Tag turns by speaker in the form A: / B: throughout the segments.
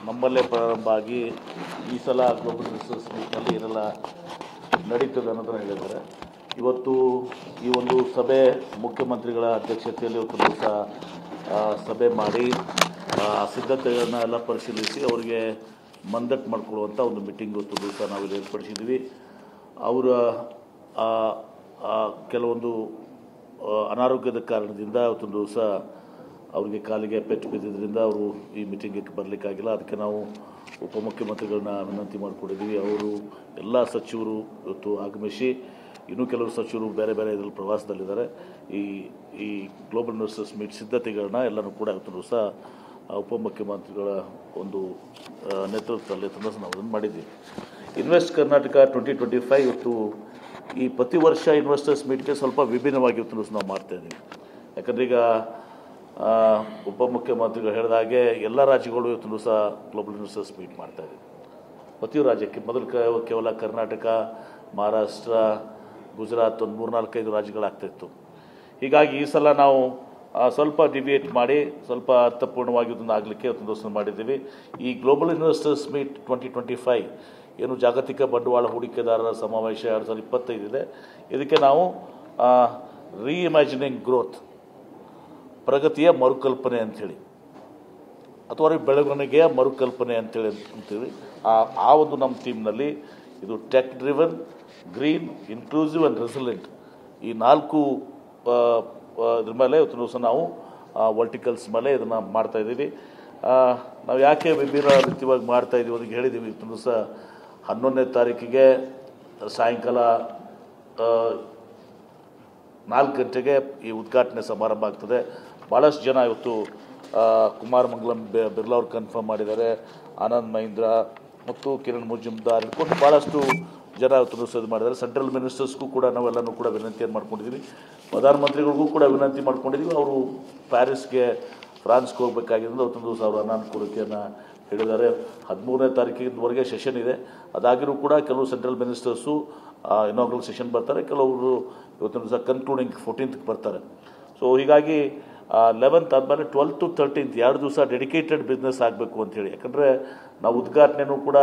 A: ನಮ್ಮಲ್ಲೇ ಪ್ರಾರಂಭ ಆಗಿ ಈ ಸಲ ಗ್ಲೋಬಲ್ ರಿಸೋರ್ಸ್ ಮೀಟ್ನಲ್ಲಿ ಏನೆಲ್ಲ ನಡೀತದೆ ಅನ್ನೋದನ್ನು ಹೇಳಿದ್ದಾರೆ. ಇವತ್ತು ಈ ಒಂದು ಸಭೆ ಮುಖ್ಯಮಂತ್ರಿಗಳ ಅಧ್ಯಕ್ಷತೆಯಲ್ಲಿ ಇವತ್ತು ದಿವಸ ಸಭೆ ಮಾಡಿ ಸಿದ್ಧತೆಗಳನ್ನ ಎಲ್ಲ ಪರಿಶೀಲಿಸಿ ಅವರಿಗೆ ಮಂದಟ್ಟು ಮಾಡಿಕೊಳ್ಳುವಂಥ ಒಂದು ಮೀಟಿಂಗ್ ಇವತ್ತು ದಿವಸ ನಾವಿಲ್ಲಿ ಏರ್ಪಡಿಸಿದ್ವಿ. ಅವರ ಕೆಲವೊಂದು ಅನಾರೋಗ್ಯದ ಕಾರಣದಿಂದ ಇವತ್ತೊಂದು ದಿವಸ ಅವರಿಗೆ ಕಾಲಿಗೆ ಪೆಟ್ಟು ಬಿದ್ದಿದ್ದರಿಂದ ಅವರು ಈ ಮೀಟಿಂಗಿಗೆ ಬರಲಿಕ್ಕಾಗಿಲ್ಲ. ಅದಕ್ಕೆ ನಾವು ಉಪಮುಖ್ಯಮಂತ್ರಿಗಳನ್ನ ವಿನಂತಿ ಮಾಡಿಕೊಂಡಿದ್ದೀವಿ. ಅವರು ಎಲ್ಲ ಸಚಿವರು ಇವತ್ತು ಆಗಮಿಸಿ, ಇನ್ನೂ ಕೆಲವು ಸಚಿವರು ಬೇರೆ ಬೇರೆ ಇದರಲ್ಲಿ ಪ್ರವಾಸದಲ್ಲಿದ್ದಾರೆ. ಈ ಗ್ಲೋಬಲ್ ಇನ್ವೆಸ್ಟರ್ಸ್ ಮೀಟ್ ಸಿದ್ಧತೆಗಳನ್ನ ಎಲ್ಲನೂ ಕೂಡ ಇವತ್ತು ದಿವಸ ಉಪಮುಖ್ಯಮಂತ್ರಿಗಳ ಒಂದು ನೇತೃತ್ವದಲ್ಲಿ ನಾವು ಅದನ್ನು ಮಾಡಿದ್ದೀವಿ. ಇನ್ವೆಸ್ಟ್ ಕರ್ನಾಟಕ 2025 ಇವತ್ತು ಈ ಪ್ರತಿ ವರ್ಷ ಇನ್ವೆಸ್ಟರ್ಸ್ ಮೀಟ್ಗೆ ಸ್ವಲ್ಪ ವಿಭಿನ್ನವಾಗಿ ಇವತ್ತು ದಿವಸ ನಾವು ಮಾಡ್ತಾಯಿದ್ದೀವಿ. ಯಾಕಂದರೆ ಈಗ ಉಪಮುಖ್ಯಮಂತ್ರಿಗಳು ಹೇಳಿದ ಹಾಗೆ ಎಲ್ಲ ರಾಜ್ಯಗಳು ಇವತ್ತು ದಿವಸ ಗ್ಲೋಬಲ್ ಇನ್ವೆಸ್ಟರ್ಸ್ ಮೀಟ್ ಮಾಡ್ತಾಯಿದ್ದೀವಿ. ಪ್ರತಿ ರಾಜ್ಯಕ್ಕೆ ಮೊದಲು ಕೇವಲ ಕರ್ನಾಟಕ, ಮಹಾರಾಷ್ಟ್ರ, ಗುಜರಾತ್ ಒಂದು 3-4-5 ರಾಜ್ಯಗಳಾಗ್ತಾಯಿತ್ತು. ಹೀಗಾಗಿ ಈ ಸಲ ನಾವು ಸ್ವಲ್ಪ ಡಿವಿಯೇಟ್ ಮಾಡಿ ಸ್ವಲ್ಪ ಅರ್ಥಪೂರ್ಣವಾಗಿ ಇದನ್ನು ಆಗಲಿಕ್ಕೆ ಇವತ್ತು ದಿವಸ ಮಾಡಿದ್ದೀವಿ. ಈ ಗ್ಲೋಬಲ್ ಇನ್ವೆಸ್ಟರ್ಸ್ ಮೀಟ್ 2025 ಏನು ಜಾಗತಿಕ ಬಂಡವಾಳ ಹೂಡಿಕೆದಾರರ ಸಮಾವೇಶ 2025 ಇದೆ. ಇದಕ್ಕೆ ನಾವು ರೀಇಮ್ಯಾಜಿನಿಂಗ್ ಗ್ರೋತ್, ಪ್ರಗತಿಯ ಮರುಕಲ್ಪನೆ ಅಂಥೇಳಿ, ಅಥವಾ ಬೆಳವಣಿಗೆಯ ಮರುಕಲ್ಪನೆ ಅಂಥೇಳಿ ಆ ಒಂದು ನಮ್ಮ ಥೀಮ್ನಲ್ಲಿ ಇದು tech driven, green, inclusive and resilient ಈ 4 ಇದ್ರ ಮೇಲೆ ಇವತ್ತು ದಿವಸ ನಾವು ವರ್ಟಿಕಲ್ಸ್ ಮೇಲೆ ಇದನ್ನು ಮಾಡ್ತಾಯಿದ್ದೀವಿ. ನಾವು ಯಾಕೆ ವಿಭಿನ್ನ ರೀತಿಯಾಗಿ ಮಾಡ್ತಾಯಿದ್ದೀವಿ ಅದಕ್ಕೆ ಹೇಳಿದ್ದೀವಿ. ಇವತ್ತು ದಿವಸ 11ನೇ ತಾರೀಕಿಗೆ ಸಾಯಂಕಾಲ 4 ಗಂಟೆಗೆ ಈ ಉದ್ಘಾಟನೆ ಸಮಾರಂಭ ಆಗ್ತದೆ. ಭಾಳಷ್ಟು ಜನ ಇವತ್ತು ಕುಮಾರ್ ಮಂಗಲಂ ಬಿರ್ಲಾ ಅವರು ಕನ್ಫರ್ಮ್ ಮಾಡಿದ್ದಾರೆ, ಆನಂದ್ ಮಹೀಂದ್ರ ಮತ್ತು ಕಿರಣ್ ಮುಜುಮ್ದಾರ್ ಇಟ್ಕೊಂಡು ಭಾಳಷ್ಟು ಜನ ಇವತ್ತು ದಿವಸ ಇದು ಮಾಡಿದ್ದಾರೆ. ಸೆಂಟ್ರಲ್ ಮಿನಿಸ್ಟರ್ಸ್ಗೂ ಕೂಡ ನಾವೆಲ್ಲನೂ ಕೂಡ ವಿನಂತಿಯನ್ನು ಮಾಡ್ಕೊಂಡಿದ್ದೀವಿ. ಪ್ರಧಾನಮಂತ್ರಿಗಳಿಗೂ ಕೂಡ ವಿನಂತಿ ಮಾಡ್ಕೊಂಡಿದ್ದೀವಿ. ಅವರು ಪ್ಯಾರಿಸ್ಗೆ, ಫ್ರಾನ್ಸ್ಗೆ ಹೋಗಬೇಕಾಗಿದ್ದರಿಂದ ಅವತ್ತೊಂದು ದಿವಸ ಅವರ ಅನಾನುಕೂಲತೆಯನ್ನು ಹೇಳಿದ್ದಾರೆ. 13ನೇ ತಾರೀಕಿನವರೆಗೆ ಸೆಷನ್ ಇದೆ. ಅದಾಗಿಯೂ ಕೂಡ ಕೆಲವು ಸೆಂಟ್ರಲ್ ಮಿನಿಸ್ಟರ್ಸು ಇನಾಗ್ರಲ್ ಸೆಷನ್ ಬರ್ತಾರೆ, ಕೆಲವರು ಇವತ್ತಿನ ದಿವಸ ಕನ್ಕ್ಲೂಡಿಂಗ್ 14th ಬರ್ತಾರೆ. ಸೊ ಹೀಗಾಗಿ 11th ಆದಮೇಲೆ 12th to 13th 2 ದಿವಸ ಡೆಡಿಕೇಟೆಡ್ ಬಿಸ್ನೆಸ್ ಆಗಬೇಕು ಅಂಥೇಳಿ. ಯಾಕಂದರೆ ನಾವು ಉದ್ಘಾಟನೆಯೂ ಕೂಡ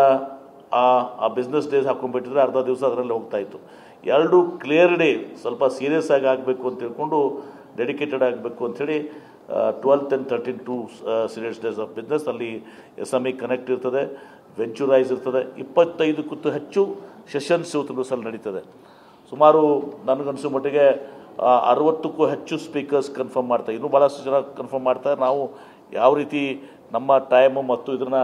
A: ಆ ಬಿಸ್ನೆಸ್ ಡೇಸ್ ಹಾಕೊಂಡ್ಬಿಟ್ಟಿದ್ರೆ ಅರ್ಧ ದಿವಸ ಅದರಲ್ಲಿ ಹೋಗ್ತಾಯಿತ್ತು. 2 ಕ್ಲಿಯರ್ ಡೇ ಸ್ವಲ್ಪ ಸೀರಿಯಸ್ ಆಗಿ ಆಗಬೇಕು ಅಂತ ತಿಳ್ಕೊಂಡು ಡೆಡಿಕೇಟೆಡ್ ಆಗಬೇಕು ಅಂಥೇಳಿ 12th and 13th 2 serious days of business. ಅಲ್ಲಿ SME ಕನೆಕ್ಟ್ ಇರ್ತದೆ, ವೆಂಚುರೈಸ್ ಇರ್ತದೆ. 25ಕ್ಕೂ ಹೆಚ್ಚು ಸೆಷನ್ಸ್ ಇವತ್ತು ದಿವಸ ನಡೀತದೆ. ಸುಮಾರು ನನಗನ್ಸೋ ಮಟ್ಟಿಗೆ 60ಕ್ಕೂ ಹೆಚ್ಚು ಸ್ಪೀಕರ್ಸ್ ಕನ್ಫರ್ಮ್ ಮಾಡ್ತಾರೆ. ಇನ್ನೂ ಭಾಳಷ್ಟು ಜನ ಕನ್ಫರ್ಮ್ ಮಾಡ್ತಾರೆ. ನಾವು ಯಾವ ರೀತಿ ನಮ್ಮ ಟೈಮು ಮತ್ತು ಇದನ್ನು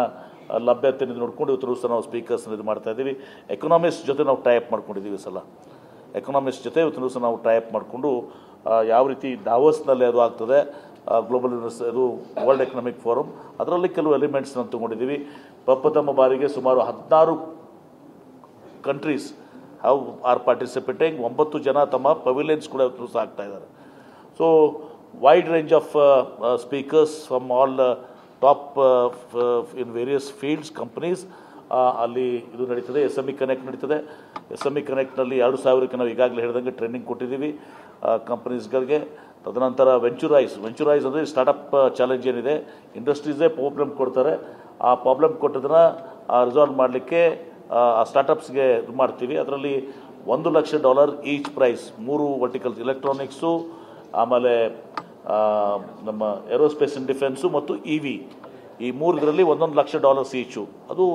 A: ಲಭ್ಯತೆ ನೋಡ್ಕೊಂಡು ಇವತ್ತು ದಿವಸ ನಾವು ಸ್ಪೀಕರ್ಸ್ನ ಇದು ಮಾಡ್ತಾಯಿದ್ದೀವಿ. ಎಕನಾಮಿಸ್ಟ್ ಜೊತೆ ನಾವು ಟೈಅಪ್ ಮಾಡ್ಕೊಂಡಿದ್ದೀವಿ. ಈ ಸಲ ಎಕನಾಮಿಸ್ಟ್ ಜೊತೆ ಇವತ್ತು ದಿವಸ ನಾವು ಟೈಅಪ್ ಮಾಡಿಕೊಂಡು ಯಾವ ರೀತಿ ದಾವೋಸ್ನಲ್ಲಿ ಅದು ಆಗ್ತದೆ, ಗ್ಲೋಬಲ್ ಇದು ವರ್ಲ್ಡ್ ಎಕನಾಮಿಕ್ ಫೋರಮ್, ಅದರಲ್ಲಿ ಕೆಲವು ಎಲಿಮೆಂಟ್ಸ್ನ ತೊಗೊಂಡಿದ್ದೀವಿ. ಪ್ರಪ್ರಥಮ ಬಾರಿಗೆ ಸುಮಾರು 16 ಕಂಟ್ರೀಸ್ ಆರ್ ಪಾರ್ಟಿಸಿಪೇಟಿಂಗ್. 9 ಜನ ತಮ್ಮ ಪವಿಲಿಯನ್ಸ್ ಕೂಡ ಇವತ್ತು ದಿವಸ ಆಗ್ತಾ ಇದ್ದಾರೆ. So wide range of speakers from all top in various fields companies ಅಲ್ಲಿ ಇದು ನಡೀತದೆ. SME ಕನೆಕ್ಟ್ ನಡೀತದೆ. SME ಕನೆಕ್ಟ್ನಲ್ಲಿ 2000ಕ್ಕೆ ನಾವು ಈಗಾಗಲೇ ಹೇಳಿದಂಗೆ ಟ್ರೈನಿಂಗ್ ಕೊಟ್ಟಿದ್ದೀವಿ ಕಂಪನೀಸ್ಗಳಿಗೆ. ತದನಂತರ ವೆಂಚುರೈಸ್ ಅಂದರೆ ಸ್ಟಾರ್ಟಪ್ ಚಾಲೆಂಜ್ ಏನಿದೆ, ಇಂಡಸ್ಟ್ರೀಸೇ ಪ್ರಾಬ್ಲಮ್ ಕೊಡ್ತಾರೆ, ಆ ಪ್ರಾಬ್ಲಮ್ ಕೊಟ್ಟದನ್ನು ರಿಸಾಲ್ವ್ ಮಾಡಲಿಕ್ಕೆ ಆ ಸ್ಟಾರ್ಟಪ್ಸ್ಗೆ ಇದು ಮಾಡ್ತೀವಿ. ಅದರಲ್ಲಿ $1 lakh each prize 3 verticals, electronics, ಆಮೇಲೆ ನಮ್ಮ ಏರೋಸ್ಪೇಸ್ ಆ್ಯಂಡ್ ಡಿಫೆನ್ಸು ಮತ್ತು EV, ಈ 3 $1 ಲಕ್ಷ ಈಚು. ಅದು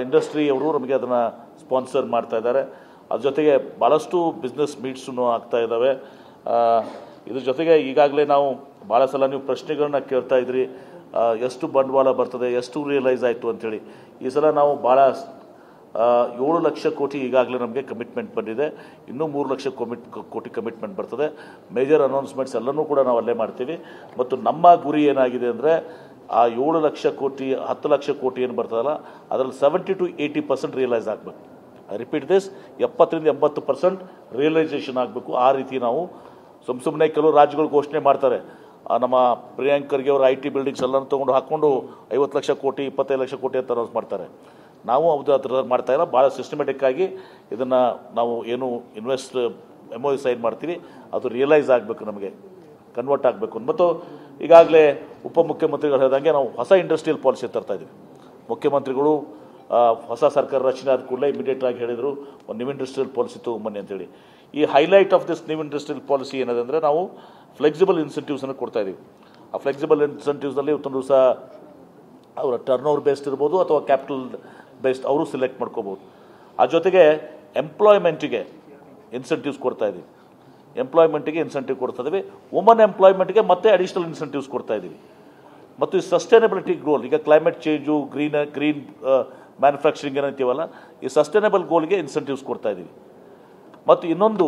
A: ಇಂಡಸ್ಟ್ರಿಯವರು ನಮಗೆ ಅದನ್ನು ಸ್ಪಾನ್ಸರ್ ಮಾಡ್ತಾ ಇದ್ದಾರೆ. ಅದ್ರ ಜೊತೆಗೆ ಭಾಳಷ್ಟು ಬಿಸ್ನೆಸ್ ಮೀಟ್ಸೂ ಆಗ್ತಾ ಇದ್ದಾವೆ. ಇದ್ರ ಜೊತೆಗೆ ಈಗಾಗಲೇ ನಾವು ಭಾಳ ಸಲ ನೀವು ಪ್ರಶ್ನೆಗಳನ್ನ ಕೇಳ್ತಾ ಇದ್ರಿ, ಎಷ್ಟು ಬಂಡವಾಳ ಬರ್ತದೆ, ಎಷ್ಟು ರಿಯಲೈಸ್ ಆಯಿತು ಅಂಥೇಳಿ. ಈ ಸಲ ನಾವು ಭಾಳ 7 ಲಕ್ಷ ಕೋಟಿ ಈಗಾಗಲೇ ನಮಗೆ ಕಮಿಟ್ಮೆಂಟ್ ಬಂದಿದೆ. ಇನ್ನೂ 3 ಲಕ್ಷ ಕೋಟಿ ಕಮಿಟ್ಮೆಂಟ್ ಬರ್ತದೆ. ಮೇಜರ್ ಅನೌನ್ಸ್ಮೆಂಟ್ಸ್ ಎಲ್ಲನೂ ಕೂಡ ನಾವು ಅಲ್ಲೇ ಮಾಡ್ತೀವಿ. ಮತ್ತು ನಮ್ಮ ಗುರಿ ಏನಾಗಿದೆ ಅಂದರೆ ಆ 7 ಲಕ್ಷ ಕೋಟಿ 10 ಲಕ್ಷ ಕೋಟಿ ಏನು ಬರ್ತದಲ್ಲ ಅದರಲ್ಲಿ 70 to 80% ರಿಯಲೈಸ್ ಆಗಬೇಕು. ಐ ರಿಪೀಟ್ ದಿಸ್, 70-80% ರಿಯಲೈಸೇಷನ್ ಆಗಬೇಕು. ಆ ರೀತಿ ನಾವು ಸುಮ್ಮನೆ ಕೆಲವು ರಾಜ್ಯಗಳು ಘೋಷಣೆ ಮಾಡ್ತಾರೆ. ನಮ್ಮ ಪ್ರಿಯಾಂಕ್ ಖರ್ಗೆ ಅವರು IT ಬಿಲ್ಡಿಂಗ್ಸ್ ಎಲ್ಲನೂ ತೊಗೊಂಡು ಹಾಕ್ಕೊಂಡು 50 ಲಕ್ಷ ಕೋಟಿ 25 ಲಕ್ಷ ಕೋಟಿ ಅಂತ ಅನೌನ್ಸ್ ಮಾಡ್ತಾರೆ. ನಾವು ಅದು ಆ ಥರ ಮಾಡ್ತಾಯಿಲ್ಲ. ಭಾಳ ಸಿಸ್ಟಮೆಟಿಕ್ ಆಗಿ ಇದನ್ನು ನಾವು ಏನು ಇನ್ವೆಸ್ಟ್ MOU ಸೈನ್ ಮಾಡ್ತೀವಿ ಅದು ರಿಯಲೈಸ್ ಆಗಬೇಕು, ನಮಗೆ ಕನ್ವರ್ಟ್ ಆಗಬೇಕು. ಮತ್ತು ಈಗಾಗಲೇ ಉಪಮುಖ್ಯಮಂತ್ರಿಗಳು ಹೇಳಿದಂಗೆ ನಾವು ಹೊಸ ಇಂಡಸ್ಟ್ರಿಯಲ್ ಪಾಲಿಸಿ ತರ್ತಾ ಇದ್ದೀವಿ. ಮುಖ್ಯಮಂತ್ರಿಗಳು ಹೊಸ ಸರ್ಕಾರ ರಚನೆ ಆದ ಕೂಡಲೇ ಇಮಿಡಿಯೇಟಾಗಿ ಹೇಳಿದರು ಒಂದು ನ್ಯೂ ಇಂಡಸ್ಟ್ರಿಯಲ್ ಪಾಲಿಸಿ ತೊಗೊಂಬನ್ನಿ ಅಂತೇಳಿ. ಈ highlight of this new industrial policy ಏನದೆ ಅಂದರೆ ನಾವು ಫ್ಲೆಕ್ಸಿಬಲ್ ಇನ್ಸೆಂಟಿವ್ಸನ್ನು ಕೊಡ್ತಾ ಇದ್ದೀವಿ. ಆ ಫ್ಲೆಕ್ಸಿಬಲ್ ಇನ್ಸೆಂಟಿವ್ಸಲ್ಲಿ ಇವತ್ತೊಂದು ದಿವಸ ಅವರ ಟರ್ನ್ ಓವರ್ ಬೇಸ್ಡ್ ಇರ್ಬೋದು ಅಥವಾ ಕ್ಯಾಪಿಟಲ್ ಬೇಸ್ಡ್ ಅವರು ಸೆಲೆಕ್ಟ್ ಮಾಡ್ಕೋಬೋದು. ಆ ಜೊತೆಗೆ ಎಂಪ್ಲಾಯ್ಮೆಂಟಿಗೆ ಇನ್ಸೆಂಟಿವ್ಸ್ ಕೊಡ್ತಾ ಇದ್ದೀವಿ. ಎಂಪ್ಲಾಯ್ಮೆಂಟಿಗೆ ಇನ್ಸೆಂಟಿವ್ ಕೊಡ್ತಾ ಇದ್ದೀವಿ. ವುಮನ್ ಎಂಪ್ಲಾಯ್ಮೆಂಟ್ಗೆ ಮತ್ತೆ ಅಡಿಷನಲ್ ಇನ್ಸೆಂಟಿವ್ಸ್ ಕೊಡ್ತಾ ಇದ್ದೀವಿ. ಮತ್ತು ಈ ಸಸ್ಟೈನಬಿಲಿಟಿ ಗೋಲ್, ಈಗ ಕ್ಲೈಮೇಟ್ ಚೇಂಜು, ಗ್ರೀನ್ ಮ್ಯಾನುಫ್ಯಾಕ್ಚರಿಂಗ್ ಏನಂತೀವಲ್ಲ, ಈ ಸಸ್ಟೈನಬಲ್ ಗೋಲ್ಗೆ ಇನ್ಸೆಂಟಿವ್ಸ್ ಕೊಡ್ತಾ ಇದ್ದೀವಿ. ಮತ್ತು ಇನ್ನೊಂದು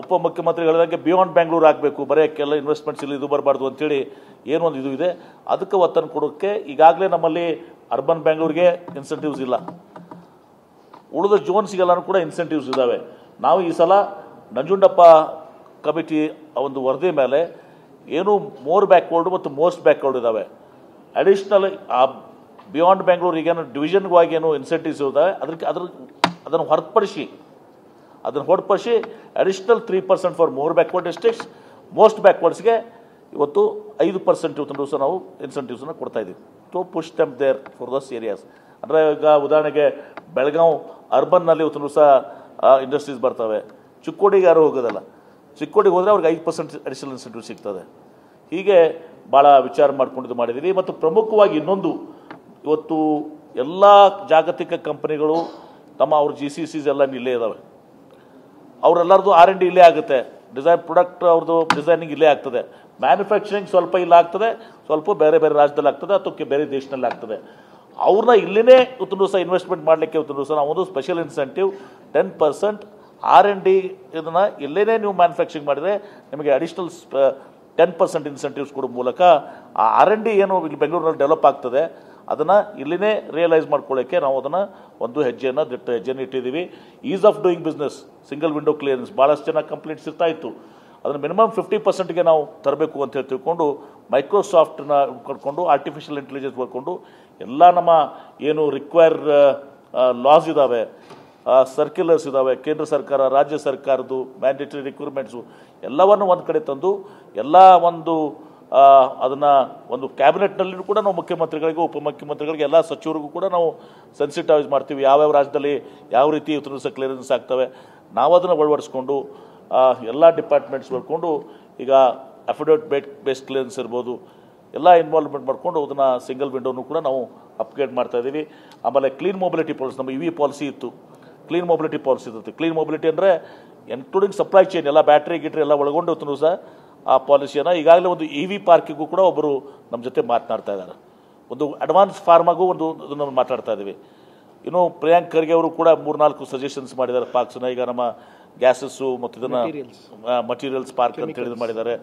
A: ಉಪಮುಖ್ಯಮಂತ್ರಿ ಹೇಳಿದಂಗೆ ಬಿಯಾಂಡ್ ಬ್ಯಾಂಗ್ಳೂರ್ ಆಗಬೇಕು, ಬರೀ ಕೆಲ ಇನ್ವೆಸ್ಟ್ಮೆಂಟ್ಸ್ ಇಲ್ಲಿ ಇದು ಬರಬಾರ್ದು ಅಂತೇಳಿ ಏನೊಂದು ಇದು ಇದೆ, ಅದಕ್ಕೆ ಒತ್ತನ್ನು ಕೊಡೋಕ್ಕೆ ಈಗಾಗಲೇ ನಮ್ಮಲ್ಲಿ ಅರ್ಬನ್ ಬ್ಯಾಂಗ್ಳೂರಿಗೆ ಇನ್ಸೆಂಟಿವ್ಸ್ ಇಲ್ಲ, ಉಳಿದ ಝೋನ್ಸ್ಗೆಲ್ಲನೂ ಕೂಡ ಇನ್ಸೆಂಟಿವ್ಸ್ ಇದ್ದಾವೆ. ನಾವು ಈ ಸಲ ನಂಜುಂಡಪ್ಪ ಕಮಿಟಿ ಒಂದು ವರದಿ ಮೇಲೆ ಏನು ಮೋರ್ ಬ್ಯಾಕ್ವರ್ಡ್ ಮತ್ತು ಮೋಸ್ಟ್ ಬ್ಯಾಕ್ವರ್ಡ್ ಇದ್ದಾವೆ, ಅಡಿಷ್ನಲ್ ಆ ಬಿಯಾಂಡ್ ಬ್ಯಾಂಗ್ಳೂರ್ ಈಗೇನು ಡಿವಿಷನ್ಗಾಗಿ ಏನು ಇನ್ಸೆಂಟಿವ್ಸ್ ಇದ್ದಾವೆ ಅದನ್ನು ಹೊರತುಪಡಿಸಿ additional 3% for more backward districts, ಮೋಸ್ಟ್ ಬ್ಯಾಕ್ವರ್ಡ್ಸ್ಗೆ ಇವತ್ತು 5% ಇವತ್ತು ದಿವಸ ನಾವು ಇನ್ಸೆಂಟಿವ್ಸನ್ನು ಕೊಡ್ತಾ ಇದ್ದೀವಿ to push them there for those areas. ಅಂದರೆ ಈಗ ಉದಾಹರಣೆಗೆ ಬೆಳಗಾವಿ ಅರ್ಬನ್ನಲ್ಲಿ ಇವತ್ತು ದಿವಸ ಇಂಡಸ್ಟ್ರೀಸ್ ಬರ್ತವೆ, ಚಿಕ್ಕೋಡಿಗೆ ಯಾರು ಹೋಗೋದಲ್ಲ, ಚಿಕ್ಕೋಡಿಗೆ ಹೋದರೆ ಅವ್ರಿಗೆ 5% ಅಡಿಷನಲ್ ಇನ್ಸೆಂಟಿವ್ ಸಿಗ್ತದೆ. ಹೀಗೆ ಭಾಳ ವಿಚಾರ ಮಾಡ್ಕೊಂಡು ಮಾಡಿದ್ದೀವಿ. ಮತ್ತು ಪ್ರಮುಖವಾಗಿ ಇನ್ನೊಂದು, ಇವತ್ತು ಎಲ್ಲ ಜಾಗತಿಕ ಕಂಪನಿಗಳು ಅವ್ರ GCCs ಎಲ್ಲ ಇಲ್ಲೇ ಇದ್ದಾವೆ, ಅವರೆಲ್ಲರದು R&D ಇಲ್ಲೇ ಆಗುತ್ತೆ, ಡಿಸೈನ್ ಪ್ರಾಡಕ್ಟ್ ಅವ್ರದ್ದು ಡಿಸೈನಿಂಗ್ ಇಲ್ಲೇ ಆಗ್ತದೆ, ಮ್ಯಾನುಫ್ಯಾಕ್ಚರಿಂಗ್ ಸ್ವಲ್ಪ ಇಲ್ಲ ಆಗ್ತದೆ, ಸ್ವಲ್ಪ ಬೇರೆ ಬೇರೆ ರಾಜ್ಯದಲ್ಲಿ ಆಗ್ತದೆ ಅಥವಾ ಬೇರೆ ದೇಶದಲ್ಲಿ ಆಗ್ತದೆ. ಅವ್ರನ್ನ ಇಲ್ಲಿನೇ ಇವತ್ತು ದಿವಸ ಇನ್ವೆಸ್ಟ್ಮೆಂಟ್ ಮಾಡಲಿಕ್ಕೆ ಇವತ್ತು ದಿವಸ ನಾವೊಂದು ಸ್ಪೆಷಲ್ ಇನ್ಸೆಂಟಿವ್ 10% R&D ಇದನ್ನು ಇಲ್ಲೇ ನೀವು ಮ್ಯಾನುಫ್ಯಾಕ್ಚರಿಂಗ್ ಮಾಡಿದರೆ ನಿಮಗೆ ಅಡಿಷ್ನಲ್ 10% ಇನ್ಸೆಂಟಿವ್ಸ್ ಕೊಡೋ ಮೂಲಕ ಆ R&D ಏನು ಇಲ್ಲಿ ಬೆಂಗಳೂರಲ್ಲಿ ಡೆವಲಪ್ ಆಗ್ತದೆ ಅದನ್ನು ಇಲ್ಲಿನೇ ರಿಯಲೈಸ್ ಮಾಡ್ಕೊಳ್ಳೋಕ್ಕೆ ನಾವು ಅದನ್ನು ಒಂದು ಹೆಜ್ಜೆಯನ್ನು ಇಟ್ಟಿದ್ದೀವಿ. Is of doing business, single window clearance ಭಾಳಷ್ಟು ಜನ ಕಂಪ್ಲೇಂಟ್ಸ್ ಇರ್ತಾ ಇತ್ತು, ಅದನ್ನು ಮಿನಿಮಮ್ 50%ಗೆ ನಾವು ತರಬೇಕು ಅಂತ ಹೇಳಿ ತಿಳ್ಕೊಂಡು ಮೈಕ್ರೋಸಾಫ್ಟ್ನ ಕರ್ಕೊಂಡು ಆರ್ಟಿಫಿಷಿಯಲ್ ಇಂಟೆಲಿಜೆನ್ಸ್ ಬರ್ಕೊಂಡು ಎಲ್ಲ ನಮ್ಮ ಏನು ರಿಕ್ವೈರ್ ಲಾಸ್ ಇದ್ದಾವೆ, ಸರ್ಕ್ಯುಲರ್ಸ್ ಇದ್ದಾವೆ, ಕೇಂದ್ರ ಸರ್ಕಾರ ರಾಜ್ಯ ಸರ್ಕಾರದ್ದು ಮ್ಯಾಂಡೇಟರಿ ರಿಕ್ವೈರ್ಮೆಂಟ್ಸು ಎಲ್ಲವನ್ನು ಒಂದು ಕಡೆ ತಂದು ಎಲ್ಲ ಒಂದು ಅದನ್ನು ಒಂದು ಕ್ಯಾಬಿನೆಟ್ನಲ್ಲಿ ಕೂಡ ನಾವು ಮುಖ್ಯಮಂತ್ರಿಗಳಿಗೂ ಉಪಮುಖ್ಯಮಂತ್ರಿಗಳಿಗೆ ಎಲ್ಲ ಸಚಿವರಿಗೂ ಕೂಡ ನಾವು ಸೆನ್ಸಿಟೈಸ್ ಮಾಡ್ತೀವಿ. ಯಾವ್ಯಾವ ರಾಜ್ಯದಲ್ಲಿ ಯಾವ ರೀತಿ ಇವತ್ತು ಕ್ಲಿಯರೆನ್ಸ್ ಆಗ್ತವೆ ನಾವು ಅದನ್ನು ಅಳವಡಿಸ್ಕೊಂಡು ಎಲ್ಲ ಡಿಪಾರ್ಟ್ಮೆಂಟ್ಸ್ ಬರ್ಕೊಂಡು ಈಗ ಅಫಿಡವಿಟ್ ಬೇಸ್ಡ್ ಕ್ಲಿಯರೆನ್ಸ್ ಇರ್ಬೋದು ಎಲ್ಲ ಇನ್ವಾಲ್ವ್ಮೆಂಟ್ ಮಾಡಿಕೊಂಡು ಅದನ್ನು ಸಿಂಗಲ್ ವಿಂಡೋನು ಕೂಡ ನಾವು ಅಪ್ಗ್ರೇಡ್ ಮಾಡ್ತಾ ಇದ್ದೀವಿ. ಆಮೇಲೆ ಕ್ಲೀನ್ ಮೊಬಿಲಿಟಿ ಪಾಲಿಸಿ, ನಮ್ಮ EV ಪಾಲಿಸಿ ಇತ್ತು, ಕ್ಲೀನ್ ಮೊಬಿಲಿಟಿ ಪಾಲಿಸಿ ಇರುತ್ತೆ. ಕ್ಲೀನ್ ಮೊಬಿಲಿಟಿ ಅಂದರೆ ಇನ್ಕ್ಲೂಡಿಂಗ್ ಸಪ್ಲೈ ಚೈನ್ ಎಲ್ಲ ಬ್ಯಾಟ್ರಿ ಗಿಟ್ರಿ ಎಲ್ಲ ಒಳಗೊಂಡು ಇವತ್ತು ಸಹ ಆ ಪಾಲಿಸಿಯನ್ನು ಈಗಾಗಲೇ ಒಂದು EV ಪಾರ್ಕಿಗೂ ಕೂಡ ಒಬ್ಬರು ನಮ್ಮ ಜೊತೆ ಮಾತನಾಡ್ತಾ ಇದ್ದಾರೆ. ಒಂದು ಅಡ್ವಾನ್ಸ್ ಫಾರ್ಮಾಗೂ ಅದನ್ನು ಮಾತಾಡ್ತಾ ಇದ್ದೀವಿ. ಇನ್ನು ಪ್ರಿಯಾಂಕ್ ಖರ್ಗೆ ಅವರು ಕೂಡ 3-4 ಸಜೆಷನ್ಸ್ ಮಾಡಿದ್ದಾರೆ ಪಾರ್ಕ್ಸನ್ನ. ಈಗ ನಮ್ಮ ಗ್ಯಾಸಸ್ಸು ಮತ್ತು ಇದನ್ನು ಮಟೀರಿಯಲ್ಸ್ ಪಾರ್ಕ್ ಅಂತ ಹೇಳಿದ್ರು ಮಾಡಿದ್ದಾರೆ.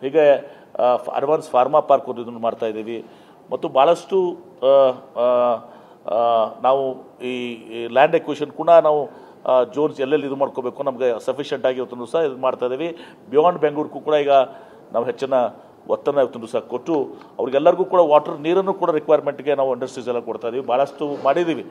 A: ಹೀಗೆ ಅಡ್ವಾನ್ಸ್ ಫಾರ್ಮಾ ಪಾರ್ಕ್ ಒಂದು ಇದನ್ನು ಮಾಡ್ತಾ ಇದ್ದೀವಿ. ಮತ್ತು ಭಾಳಷ್ಟು ನಾವು ಈ ಲ್ಯಾಂಡ್ ಎಕ್ವಿಷನ್ ಕೂಡ ನಾವು ಜೋನ್ಸ್ ಎಲ್ಲೆಲ್ಲಿ ಇದು ಮಾಡ್ಕೋಬೇಕು ನಮಗೆ ಸಫಿಷಿಯೆಂಟ್ ಆಗಿ ಇವತ್ತು ಸಹ ಇದು ಮಾಡ್ತಾ ಇದ್ದೀವಿ. ಬಿಯಾಂಡ್ ಬೆಂಗಳೂರಿಗೂ ಕೂಡ ಈಗ ನಾವು ಹೆಚ್ಚಿನ ಒತ್ತನ್ನು ಇವತ್ತು ಸಹ ಕೊಟ್ಟು ಅವ್ರಿಗೆಲ್ಲರಿಗೂ ಕೂಡ ನೀರನ್ನು ಕೂಡ ರಿಕ್ವೈರ್ಮೆಂಟ್ಗೆ ನಾವು ಇಂಡಸ್ಟ್ರೀಸ್ ಎಲ್ಲ ಕೊಡ್ತಾ ಇದ್ದೀವಿ. ಭಾಳಷ್ಟು ಮಾಡಿದ್ದೀವಿ.